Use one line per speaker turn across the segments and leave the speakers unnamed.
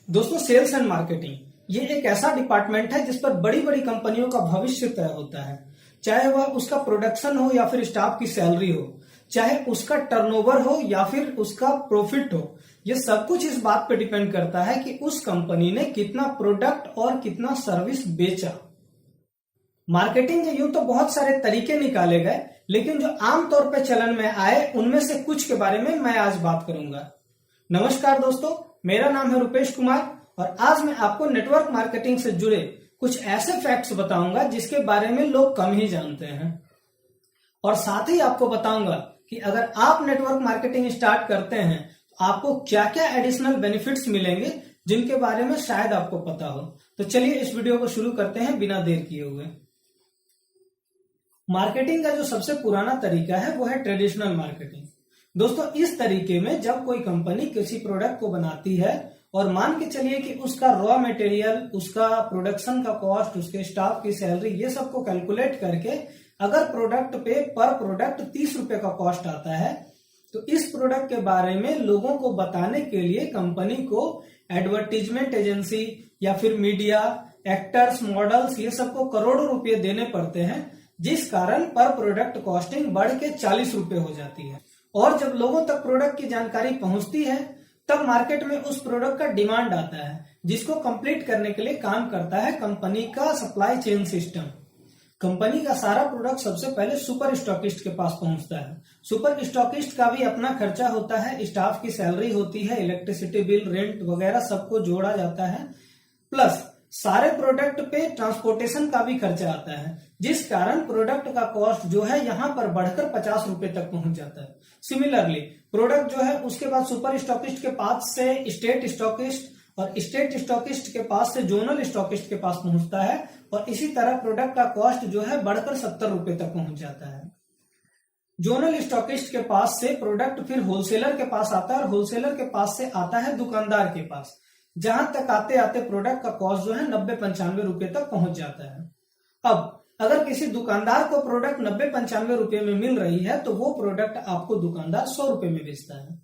दोस्तों, sales and marketing ये एक ऐसा डिपार्टमेंट है जिस पर बड़ी बड़ी कंपनियों का भविष्य तय होता है। चाहे वह उसका प्रोडक्शन हो या फिर स्टाफ की सैलरी हो, चाहे उसका टर्नओवर हो या फिर उसका प्रॉफिट हो, ये सब कुछ इस बात पे डिपेंड करता है कि उस कंपनी ने कितना प्रोडक्ट और कितना सर्विस बेचा। मार्केटिंग के यूं तो बहुत सारे तरीके निकाले गए, लेकिन जो आमतौर पर चलन में आए उनमें से कुछ के बारे में मैं आज बात करूंगा। नमस्कार दोस्तों, मेरा नाम है रुपेश कुमार और आज मैं आपको नेटवर्क मार्केटिंग से जुड़े कुछ ऐसे फैक्ट्स बताऊंगा जिसके बारे में लोग कम ही जानते हैं। और साथ ही आपको बताऊंगा कि अगर आप नेटवर्क मार्केटिंग स्टार्ट करते हैं तो आपको क्या क्या एडिशनल बेनिफिट्स मिलेंगे जिनके बारे में शायद आपको पता हो। तो चलिए इस वीडियो को शुरू करते हैं बिना देर किए हुए। मार्केटिंग का जो सबसे पुराना तरीका है वो है ट्रेडिशनल मार्केटिंग। दोस्तों, इस तरीके में जब कोई कंपनी किसी प्रोडक्ट को बनाती है और मान के चलिए कि उसका रॉ मटेरियल, उसका प्रोडक्शन का कॉस्ट, उसके स्टाफ की सैलरी, ये सबको कैलकुलेट करके अगर प्रोडक्ट पे पर प्रोडक्ट 30 रुपए का कॉस्ट आता है तो इस प्रोडक्ट के बारे में लोगों को बताने के लिए कंपनी को एडवर्टीजमेंट एजेंसी या फिर मीडिया, एक्टर्स, मॉडल्स, ये सबको करोड़ों रुपए देने पड़ते हैं, जिस कारण पर प्रोडक्ट कॉस्टिंग बढ़ के 40 रुपए हो जाती है। और जब लोगों तक प्रोडक्ट की जानकारी पहुंचती है तब मार्केट में उस प्रोडक्ट का डिमांड आता है, जिसको कंप्लीट करने के लिए काम करता है कंपनी का सप्लाई चेन सिस्टम। कंपनी का सारा प्रोडक्ट सबसे पहले सुपर स्टॉकिस्ट के पास पहुंचता है। सुपर स्टॉकिस्ट का भी अपना खर्चा होता है, स्टाफ की सैलरी होती है, इलेक्ट्रिसिटी बिल, रेंट वगैरह सबको जोड़ा जाता है, प्लस सारे प्रोडक्ट पे ट्रांसपोर्टेशन का भी खर्चा आता है, जिस कारण प्रोडक्ट का कॉस्ट जो है यहां पर बढ़कर 50 रुपए तक पहुंच जाता है। सिमिलरली प्रोडक्ट जो है उसके बाद सुपर स्टॉकिस्ट के पास से स्टेट स्टॉकिस्ट और स्टेट स्टॉकिस्ट के पास से जोनल स्टॉकिस्ट के पास पहुंचता है और इसी तरह प्रोडक्ट का कॉस्ट जो है बढ़कर 70 रुपए तक पहुंच जाता है। जोनल स्टॉकिस्ट के पास से प्रोडक्ट फिर होलसेलर के पास आता है और होलसेलर के पास से आता है दुकानदार के पास, जहां तक आते आते प्रोडक्ट का कॉस्ट जो है 90-95 रुपए तक पहुंच जाता है। अब अगर किसी दुकानदार को प्रोडक्ट 90-95 रुपए में मिल रही है तो वो प्रोडक्ट आपको दुकानदार 100 रुपए में बेचता है।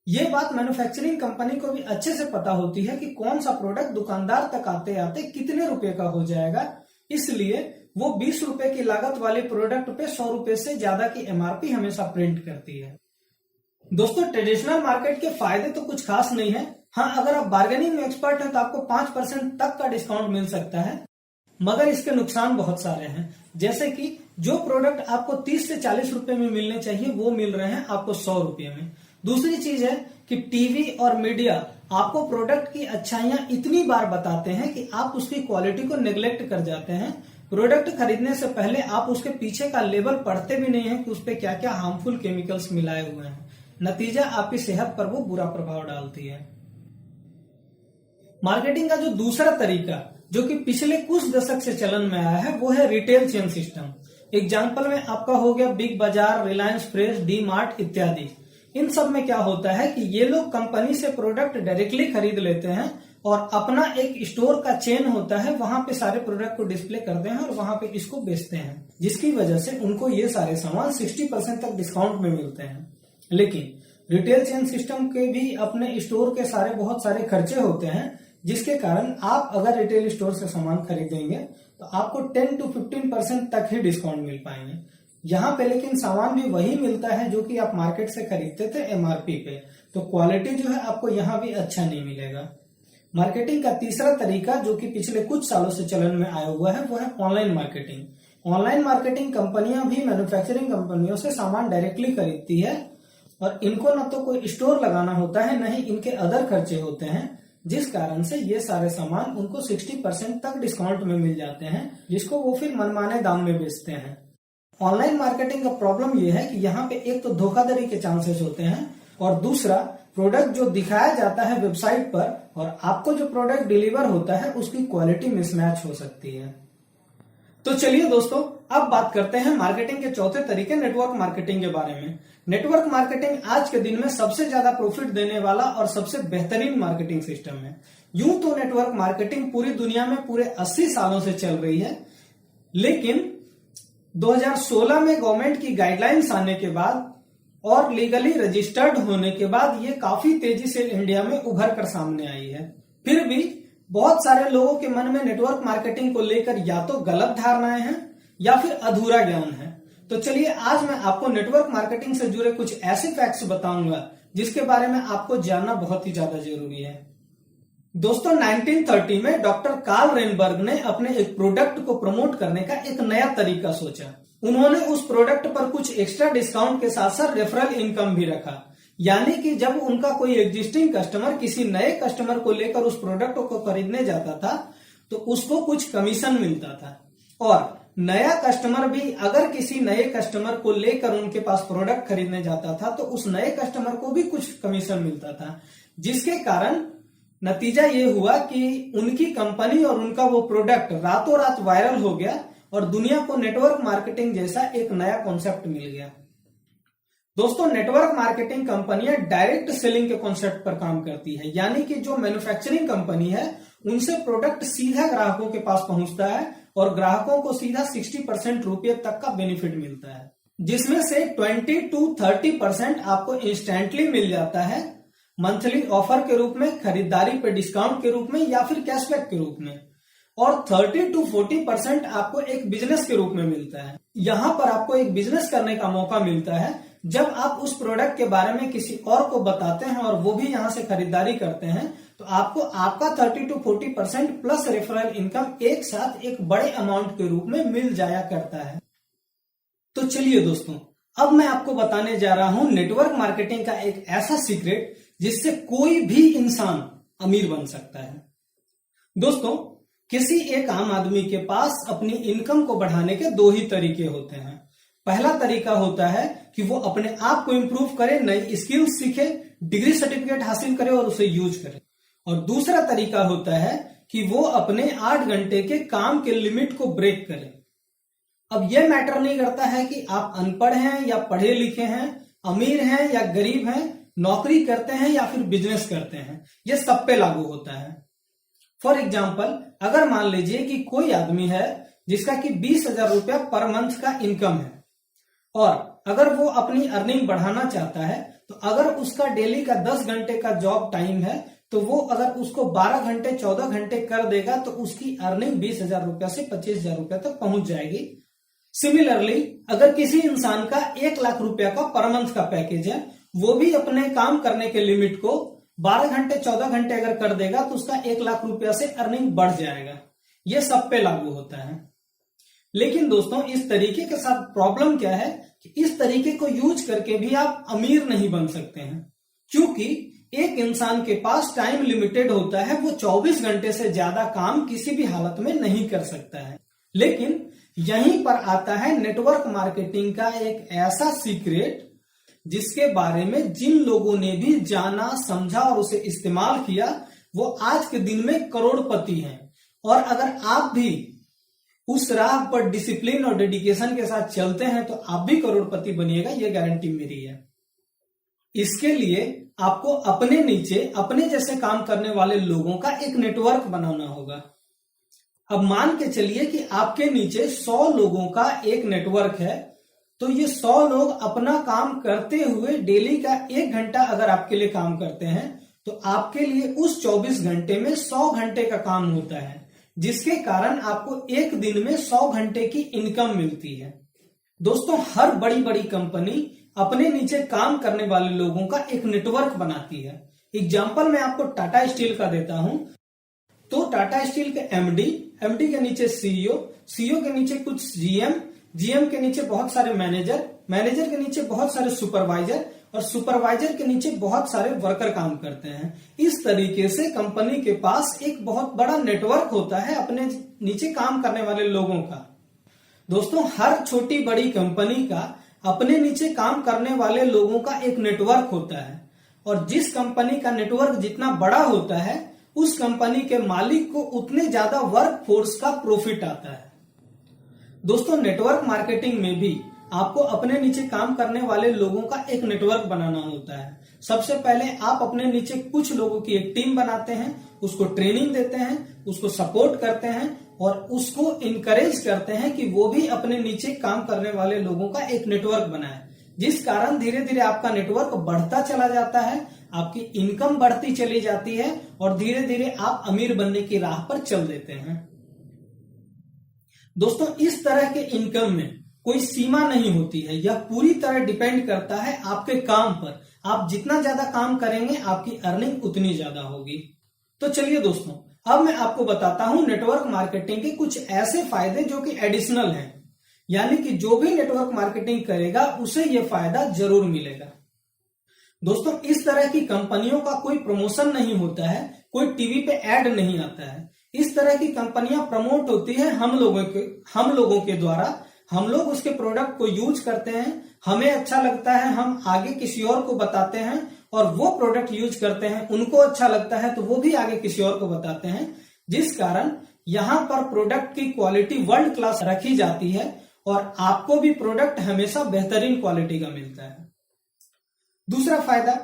ये बात मैन्युफैक्चरिंग कंपनी को भी अच्छे से पता होती है कि कौन सा प्रोडक्ट दुकानदार तक आते आते कितने रुपए का हो जाएगा, इसलिए वो 20 रुपए की लागत वाले प्रोडक्ट पे 100 रुपए से ज्यादा की एमआरपी हमेशा प्रिंट करती है। दोस्तों, ट्रेडिशनल मार्केट के फायदे तो कुछ खास नहीं है। हाँ, अगर आप बार्गेनिंग में एक्सपर्ट हैं तो आपको 5% तक का डिस्काउंट मिल सकता है, मगर इसके नुकसान बहुत सारे हैं। जैसे कि जो प्रोडक्ट आपको 30 से 40 रुपए में मिलने चाहिए वो मिल रहे हैं आपको 100 रुपए में। दूसरी चीज है कि टीवी और मीडिया आपको प्रोडक्ट की अच्छाइयां इतनी बार बताते हैं कि आप उसकी क्वालिटी को नेग्लेक्ट कर जाते हैं। प्रोडक्ट खरीदने से पहले आप उसके पीछे का लेबल पढ़ते भी नहीं है कि उस पर क्या क्या हार्मफुल केमिकल्स मिलाए हुए हैं। नतीजा आपकी सेहत पर वो बुरा प्रभाव डालती है। मार्केटिंग का जो दूसरा तरीका जो कि पिछले कुछ दशक से चलन में आया है वो है रिटेल चेन सिस्टम। एग्जाम्पल में आपका हो गया बिग बाजार, रिलायंस फ्रेश, डी मार्ट इत्यादि। इन सब में क्या होता है कि ये लोग कंपनी से प्रोडक्ट डायरेक्टली खरीद लेते हैं और अपना एक स्टोर का चेन होता है, वहां पे सारे प्रोडक्ट को डिस्प्ले करते हैं और वहां पे इसको बेचते हैं, जिसकी वजह से उनको ये सारे सामान 60% तक डिस्काउंट में मिलते हैं। लेकिन रिटेल चेन सिस्टम के भी अपने स्टोर के सारे बहुत सारे खर्चे होते हैं, जिसके कारण आप अगर रिटेल स्टोर से सामान खरीदेंगे तो आपको 10-15% तक ही डिस्काउंट मिल पाएंगे। यहाँ पे लेकिन सामान भी वही मिलता है जो कि आप मार्केट से खरीदते थे एमआरपी पे, तो क्वालिटी जो है आपको यहाँ भी अच्छा नहीं मिलेगा। मार्केटिंग का तीसरा तरीका जो कि पिछले कुछ सालों से चलन में आया हुआ है वो है ऑनलाइन मार्केटिंग। ऑनलाइन मार्केटिंग कंपनियां भी मैन्युफैक्चरिंग कंपनियों से सामान डायरेक्टली खरीदती है और इनको न तो कोई स्टोर लगाना होता है, न ही इनके अदर खर्चे होते हैं, जिस कारण से ये सारे सामान उनको 60% तक डिस्काउंट में मिल जाते हैं, जिसको वो फिर मनमाने दाम में बेचते हैं। ऑनलाइन मार्केटिंग का प्रॉब्लम ये है कि यहाँ पे एक तो धोखाधड़ी के चांसेस होते हैं और दूसरा प्रोडक्ट जो दिखाया जाता है वेबसाइट पर और आपको जो प्रोडक्ट डिलीवर होता है उसकी क्वालिटी मिसमैच हो सकती है। तो चलिए दोस्तों, अब बात करते हैं मार्केटिंग के चौथे तरीके नेटवर्क मार्केटिंग के बारे में। नेटवर्क मार्केटिंग आज के दिन में सबसे ज्यादा प्रॉफिट देने वाला और सबसे बेहतरीन मार्केटिंग सिस्टम है। यूं तो नेटवर्क मार्केटिंग पूरी दुनिया में पूरे 80 सालों से चल रही है, लेकिन 2016 में गवर्नमेंट की गाइडलाइंस आने के बाद और लीगली रजिस्टर्ड होने के बाद ये काफी तेजी से इंडिया में उभर कर सामने आई है। फिर भी बहुत सारे लोगों के मन में नेटवर्क मार्केटिंग को लेकर या तो गलत धारणाएं हैं या फिर अधूरा ज्ञान है। तो चलिए आज मैं आपको नेटवर्क मार्केटिंग से जुड़े कुछ ऐसे फैक्ट्स बताऊंगा जिसके बारे में आपको जानना बहुत ही ज्यादा जरूरी है। दोस्तों 1930 में डॉक्टर कार्ल रेनबर्ग ने अपने एक प्रोडक्ट को प्रमोट करने का एक नया तरीका सोचा। उन्होंने उस प्रोडक्ट पर कुछ एक्स्ट्रा डिस्काउंट के साथ साथ रेफरल इनकम भी रखा, यानी कि जब उनका कोई एग्जिस्टिंग कस्टमर किसी नए कस्टमर को लेकर उस प्रोडक्ट को खरीदने जाता था तो उसको कुछ कमीशन मिलता था, और नया कस्टमर भी अगर किसी नए कस्टमर को लेकर उनके पास प्रोडक्ट खरीदने जाता था तो उस नए कस्टमर को भी कुछ कमीशन मिलता था, जिसके कारण नतीजा ये हुआ कि उनकी कंपनी और उनका वो प्रोडक्ट रातों रात वायरल हो गया और दुनिया को नेटवर्क मार्केटिंग जैसा एक नया कॉन्सेप्ट मिल गया। दोस्तों नेटवर्क मार्केटिंग कंपनियां डायरेक्ट सेलिंग के कॉन्सेप्ट पर काम करती है, यानी कि जो मैन्युफैक्चरिंग कंपनी है उनसे प्रोडक्ट सीधा ग्राहकों के पास पहुंचता है और ग्राहकों को सीधा 60% रुपये तक का बेनिफिट मिलता है, जिसमें से 20 to 30% आपको इंस्टेंटली मिल जाता है मंथली ऑफर के रूप में, खरीदारी पे डिस्काउंट के रूप में या फिर कैशबैक के रूप में, और 30 to 40% आपको एक बिजनेस के रूप में मिलता है। यहां पर आपको एक बिजनेस करने का मौका मिलता है जब आप उस प्रोडक्ट के बारे में किसी और को बताते हैं और वो भी यहां से खरीदारी करते हैं तो आपको आपका 30 to 40% प्लस रेफरल इनकम एक साथ एक बड़े अमाउंट के रूप में मिल जाया करता है। तो चलिए दोस्तों, अब मैं आपको बताने जा रहा हूं नेटवर्क मार्केटिंग का एक ऐसा सीक्रेट जिससे कोई भी इंसान अमीर बन सकता है। दोस्तों किसी एक आम आदमी के पास अपनी इनकम को बढ़ाने के दो ही तरीके होते हैं। पहला तरीका होता है कि वो अपने आप को इंप्रूव करे, नई स्किल्स सीखे, डिग्री सर्टिफिकेट हासिल करे और उसे यूज करे, और दूसरा तरीका होता है कि वो अपने 8 घंटे के काम के लिमिट को ब्रेक करे। अब यह मैटर नहीं करता है कि आप अनपढ़ हैं या पढ़े लिखे हैं, अमीर हैं या गरीब हैं, नौकरी करते हैं या फिर बिजनेस करते हैं, यह सब पे लागू होता है। फॉर एग्जाम्पल, अगर मान लीजिए कि कोई आदमी है जिसका कि 20,000 रुपया पर मंथ का इनकम है और अगर वो अपनी अर्निंग बढ़ाना चाहता है तो अगर उसका डेली का 10 घंटे का जॉब टाइम है तो वो अगर उसको 12 घंटे 14 घंटे कर देगा तो उसकी अर्निंग 20,000 रुपया से 25,000 रुपया तक पहुंच जाएगी। सिमिलरली अगर किसी इंसान का 1 लाख रुपया का पर मंथ का पैकेज है, वो भी अपने काम करने के लिमिट को 12 घंटे 14 घंटे अगर कर देगा तो उसका 1 लाख रुपया से अर्निंग बढ़ जाएगा। यह सब पे लागू होता है। लेकिन दोस्तों इस तरीके के साथ प्रॉब्लम क्या है कि इस तरीके को यूज करके भी आप अमीर नहीं बन सकते हैं, क्योंकि एक इंसान के पास टाइम लिमिटेड होता है, वो 24 घंटे से ज्यादा काम किसी भी हालत में नहीं कर सकता है। लेकिन यहीं पर आता है नेटवर्क मार्केटिंग का एक ऐसा सीक्रेट जिसके बारे में जिन लोगों ने भी जाना, समझा और उसे इस्तेमाल किया वो आज के दिन में करोड़पति हैं। और अगर आप भी उस राह पर डिसिप्लिन और डेडिकेशन के साथ चलते हैं तो आप भी करोड़पति बनिएगा, ये गारंटी मेरी है। इसके लिए आपको अपने नीचे अपने जैसे काम करने वाले लोगों का एक नेटवर्क बनाना होगा। अब मान के चलिए कि आपके नीचे 100 लोगों का एक नेटवर्क है, तो ये 100 लोग अपना काम करते हुए डेली का 1 घंटा अगर आपके लिए काम करते हैं तो आपके लिए उस 24 घंटे में 100 घंटे का काम होता है, जिसके कारण आपको एक दिन में 100 घंटे की इनकम मिलती है। दोस्तों हर बड़ी बड़ी कंपनी अपने नीचे काम करने वाले लोगों का एक नेटवर्क बनाती है। एग्जाम्पल मैं आपको टाटा स्टील का देता हूं, तो टाटा स्टील के एमडी के नीचे सीईओ के नीचे कुछ जीएम के नीचे बहुत सारे मैनेजर के नीचे बहुत सारे सुपरवाइजर और सुपरवाइजर के नीचे बहुत सारे वर्कर काम करते हैं। इस तरीके से कंपनी के पास एक बहुत बड़ा नेटवर्क होता है अपने नीचे काम करने वाले लोगों का। दोस्तों हर छोटी बड़ी कंपनी का अपने नीचे काम करने वाले लोगों का एक नेटवर्क होता है, और जिस कंपनी का नेटवर्क जितना बड़ा होता है उस कंपनी के मालिक को उतने ज्यादा वर्क फोर्स का प्रॉफिट आता है। दोस्तों नेटवर्क मार्केटिंग में भी आपको अपने नीचे काम करने वाले लोगों का एक नेटवर्क बनाना होता है। सबसे पहले आप अपने नीचे कुछ लोगों की एक टीम बनाते हैं, उसको ट्रेनिंग देते हैं, उसको सपोर्ट करते हैं और उसको इनकरेज करते हैं कि वो भी अपने नीचे काम करने वाले लोगों का एक नेटवर्क बनाए, जिस कारण धीरे धीरे आपका नेटवर्क बढ़ता चला जाता है, आपकी इनकम बढ़ती चली जाती है और धीरे धीरे आप अमीर बनने की राह पर चल देते हैं। दोस्तों, इस तरह के इनकम में कोई सीमा नहीं होती है, यह पूरी तरह डिपेंड करता है आपके काम पर। आप जितना ज्यादा काम करेंगे आपकी अर्निंग उतनी ज्यादा होगी। तो चलिए दोस्तों, अब मैं आपको बताता हूं नेटवर्क मार्केटिंग के कुछ ऐसे फायदे जो कि एडिशनल हैं, यानी कि जो भी नेटवर्क मार्केटिंग करेगा उसे यह फायदा जरूर मिलेगा। दोस्तों, इस तरह की कंपनियों का कोई प्रमोशन नहीं होता है, कोई टीवी पे ऐड नहीं आता है। इस तरह की कंपनियां प्रमोट होती है हम लोगों के द्वारा। हम लोग उसके प्रोडक्ट को यूज करते हैं, हमें अच्छा लगता है, हम आगे किसी और को बताते हैं और वो प्रोडक्ट यूज करते हैं, उनको अच्छा लगता है तो वो भी आगे किसी और को बताते हैं, जिस कारण यहां पर प्रोडक्ट की क्वालिटी वर्ल्ड क्लास रखी जाती है और आपको भी प्रोडक्ट हमेशा बेहतरीन क्वालिटी का मिलता है। दूसरा फायदा,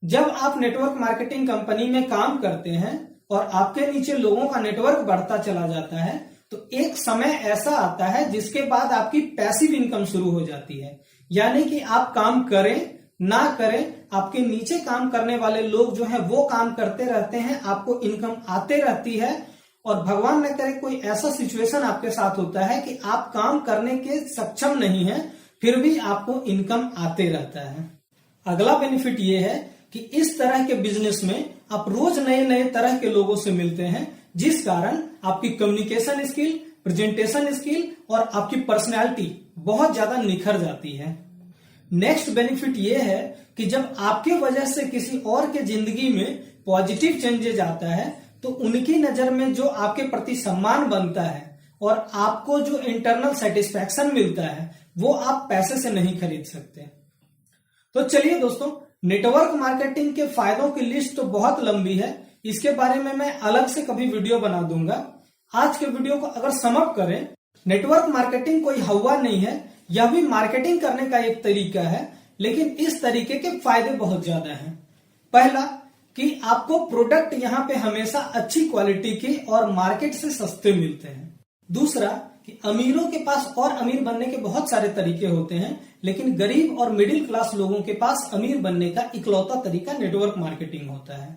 जब आप नेटवर्क मार्केटिंग कंपनी में काम करते हैं और आपके नीचे लोगों का नेटवर्क बढ़ता चला जाता है तो एक समय ऐसा आता है जिसके बाद आपकी पैसिव इनकम शुरू हो जाती है, यानी कि आप काम करें ना करें, आपके नीचे काम करने वाले लोग जो है वो काम करते रहते हैं, आपको इनकम आते रहती है और भगवान न करे कोई ऐसा सिचुएशन आपके साथ होता है कि आप काम करने के सक्षम नहीं है, फिर भी आपको इनकम आते रहता है। अगला बेनिफिट ये है कि इस तरह के बिजनेस में आप रोज नए नए तरह के लोगों से मिलते हैं, जिस कारण आपकी कम्युनिकेशन स्किल, प्रेजेंटेशन स्किल और आपकी पर्सनैलिटी बहुत ज्यादा निखर जाती है। नेक्स्ट बेनिफिट ये है कि जब आपके वजह से किसी और के जिंदगी में पॉजिटिव चेंजेस आता है तो उनकी नजर में जो आपके प्रति सम्मान बनता है और आपको जो इंटरनल सेटिस्फैक्शन मिलता है वो आप पैसे से नहीं खरीद सकते। तो चलिए दोस्तों, नेटवर्क मार्केटिंग के फायदों की लिस्ट तो बहुत लंबी है, इसके बारे में मैं अलग से कभी वीडियो बना दूंगा। आज के वीडियो को अगर समअप करें, नेटवर्क मार्केटिंग कोई हवा नहीं है, यह भी मार्केटिंग करने का एक तरीका है, लेकिन इस तरीके के फायदे बहुत ज्यादा हैं। पहला कि आपको प्रोडक्ट यहाँ पे हमेशा अच्छी क्वालिटी के और मार्केट से सस्ते मिलते हैं। दूसरा कि अमीरों के पास और अमीर बनने के बहुत सारे तरीके होते हैं, लेकिन गरीब और मिडिल क्लास लोगों के पास अमीर बनने का इकलौता तरीका नेटवर्क मार्केटिंग होता है।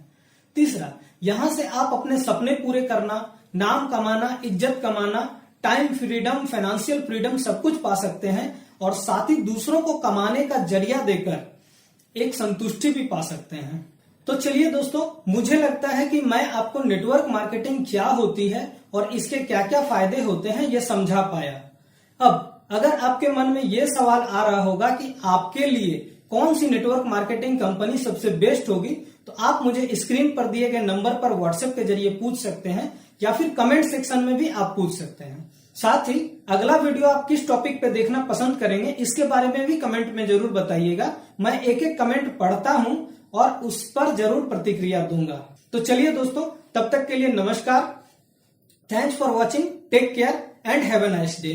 तीसरा, यहां से आप अपने सपने पूरे करना, नाम कमाना, इज्जत कमाना, टाइम फ्रीडम, फाइनेंशियल फ्रीडम सब कुछ पा सकते हैं और साथ ही दूसरों को कमाने का जरिया देकर एक संतुष्टि भी पा सकते हैं। तो चलिए दोस्तों, मुझे लगता है कि मैं आपको नेटवर्क मार्केटिंग क्या होती है और इसके क्या क्या फायदे होते हैं ये समझा पाया। अब अगर आपके मन में ये सवाल आ रहा होगा कि आपके लिए कौन सी नेटवर्क मार्केटिंग कंपनी सबसे बेस्ट होगी, तो आप मुझे स्क्रीन पर दिए गए नंबर पर व्हाट्सएप के जरिए पूछ सकते हैं या फिर कमेंट सेक्शन में भी आप पूछ सकते हैं। साथ ही अगला वीडियो आप किस टॉपिक पे देखना पसंद करेंगे इसके बारे में भी कमेंट में जरूर बताइएगा। मैं एक एक कमेंट पढ़ता हूं और उस पर जरूर प्रतिक्रिया दूंगा। तो चलिए दोस्तों, तब तक के लिए नमस्कार। Thanks for watching, take care and have a nice day.